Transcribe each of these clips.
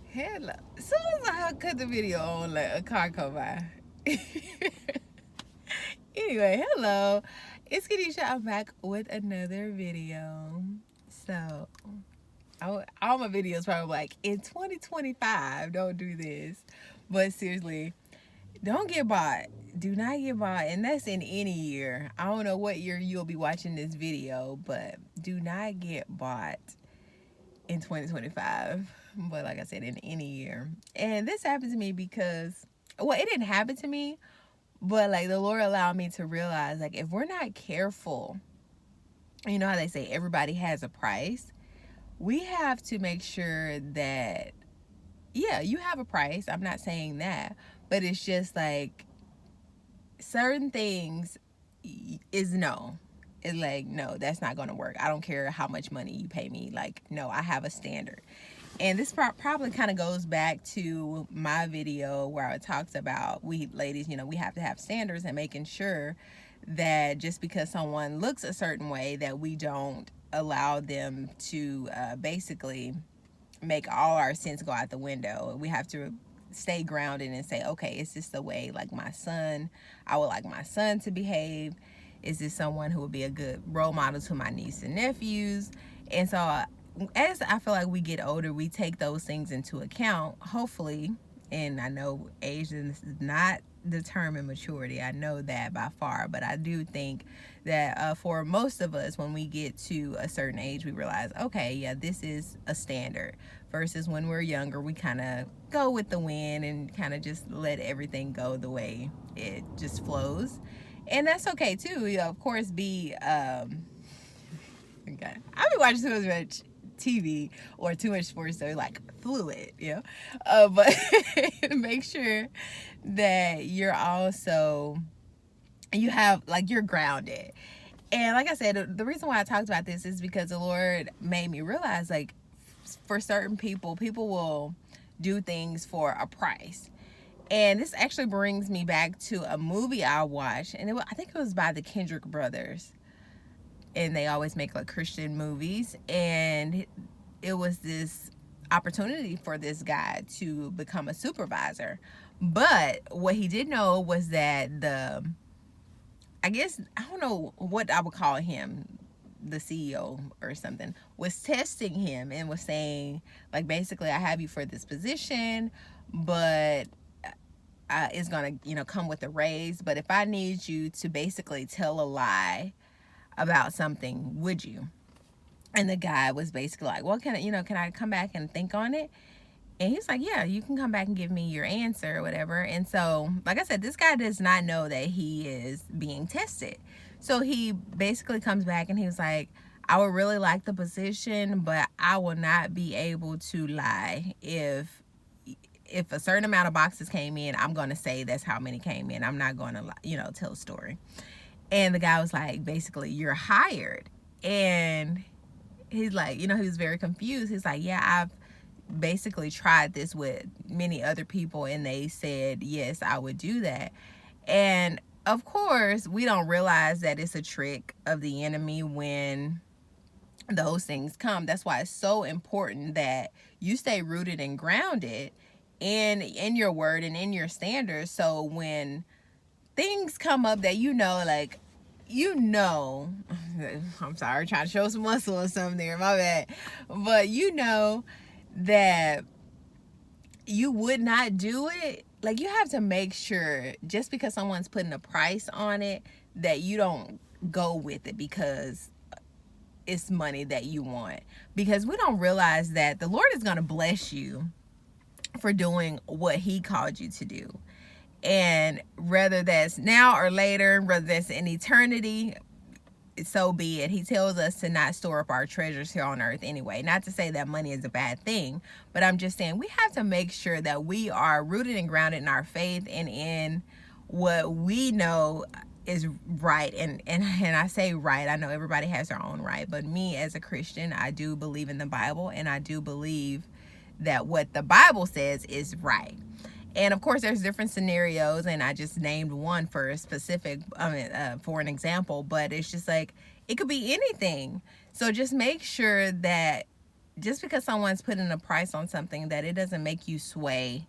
Hello. As soon as I cut the video on, like a car come by. Anyway, hello. It's Kanisha. I'm back with another video. So, all my videos probably like, in 2025, don't do this. But seriously, don't get bought. Do not get bought. And that's in any year. I don't know what year you'll be watching this video, but do not get bought in 2025, but like I said, in any year. And this happened to me because, well, it didn't happen to me, but like the Lord allowed me to realize, like, if we're not careful, you know how they say everybody has a price, we have to make sure that, yeah, you have a price. I'm not saying that, but it's just like certain things is no. It's like, no, that's not going to work. I don't care how much money you pay me. Like, no, I have a standard. And this probably kind of goes back to my video where I talked about, we ladies, we have to have standards, and making sure that just because someone looks a certain way, that we don't allow them to basically make all our sense go out the window. We have to stay grounded and say, okay, is this the way, like, I would like my son to behave? Is this someone who would be a good role model to my niece and nephews? And so as I feel like we get older, we take those things into account, hopefully. And I know age does not determine maturity. I know that by far. But I do think that for most of us, when we get to a certain age, we realize, okay, yeah, this is a standard. Versus when we're younger, we kind of go with the wind and kind of just let everything go the way it just flows. And that's okay too. Of course, okay. I've been watching too much TV or too much sports, so like fluid, but make sure that you have, like, you're grounded. And like I said, the reason why I talked about this is because the Lord made me realize, like, for certain people will do things for a price. And this actually brings me back to a movie I watched, and I think it was by the Kendrick brothers. And they always make like Christian movies, and it was this opportunity for this guy to become a supervisor. But what he didn't know was that I guess, I don't know what I would call him, the CEO or something, was testing him and was saying, like, basically, I have you for this position, but it's gonna come with a raise. But if I need you to basically tell a lie about something, would you? And the guy was basically like, well, can I come back and think on it? And he's like, yeah, you can come back and give me your answer or whatever. And so, like I said, this guy does not know that he is being tested. So he basically comes back and he was like, I would really like the position, but I will not be able to lie. If a certain amount of boxes came in, I'm going to say that's how many came in. I'm not going to, tell a story. And the guy was like, basically, you're hired. And he's like, he was very confused. He's like, yeah, I've basically tried this with many other people, and they said, yes, I would do that. And of course, we don't realize that it's a trick of the enemy when those things come. That's why it's so important that you stay rooted and grounded in your word and in your standards. So when things come up that like, I'm sorry, trying to show some muscle or something there, my bad, but that you would not do it. Like, you have to make sure, just because someone's putting a price on it, that you don't go with it because it's money that you want. Because we don't realize that the Lord is going to bless you for doing what he called you to do. And whether that's now or later, whether that's in eternity, so be it. He tells us to not store up our treasures here on earth anyway. Not to say that money is a bad thing, but I'm just saying we have to make sure that we are rooted and grounded in our faith and in what we know is right. And I say right, I know everybody has their own right, but me as a Christian, I do believe in the Bible, and I do believe that what the Bible says is right. And of course, there's different scenarios, and I just named one for a specific, for an example, but it's just like, it could be anything. So just make sure that just because someone's putting a price on something, that it doesn't make you sway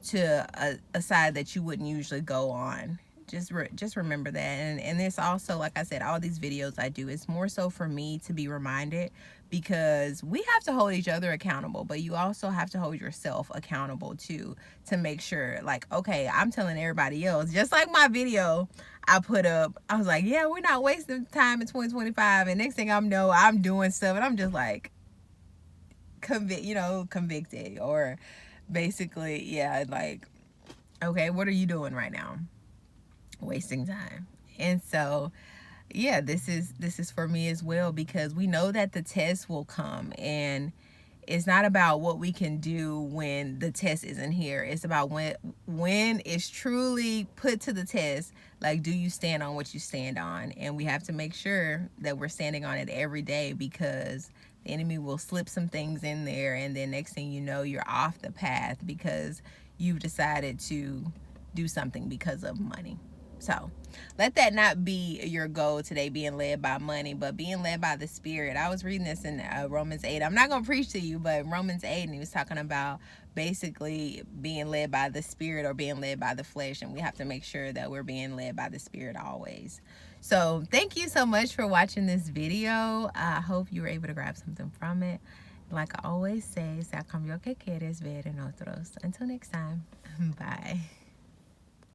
to a side that you wouldn't usually go on. Just remember that. And it's also, like I said, all these videos I do, it's more so for me to be reminded, because we have to hold each other accountable, but you also have to hold yourself accountable too, to make sure, like, okay, I'm telling everybody else, just like my video I put up, I was like, yeah, we're not wasting time in 2025, and next thing I know, I'm doing stuff and I'm just like convicted, or basically, yeah, like, okay, what are you doing right now? Wasting time. And so, yeah, this is for me as well, because we know that the test will come, and it's not about what we can do when the test isn't here. It's about when it's truly put to the test, like, do you stand on what you stand on? And we have to make sure that we're standing on it every day, because the enemy will slip some things in there, and then next thing you know, you're off the path because you've decided to do something because of money. So let that not be your goal today, being led by money, but being led by the Spirit. I was reading this in Romans 8. I'm not going to preach to you, but Romans 8, and he was talking about basically being led by the Spirit or being led by the flesh. And we have to make sure that we're being led by the Spirit always. So thank you so much for watching this video. I hope you were able to grab something from it. Like I always say, sea como yo que quieres ver en otros. Until next time, bye.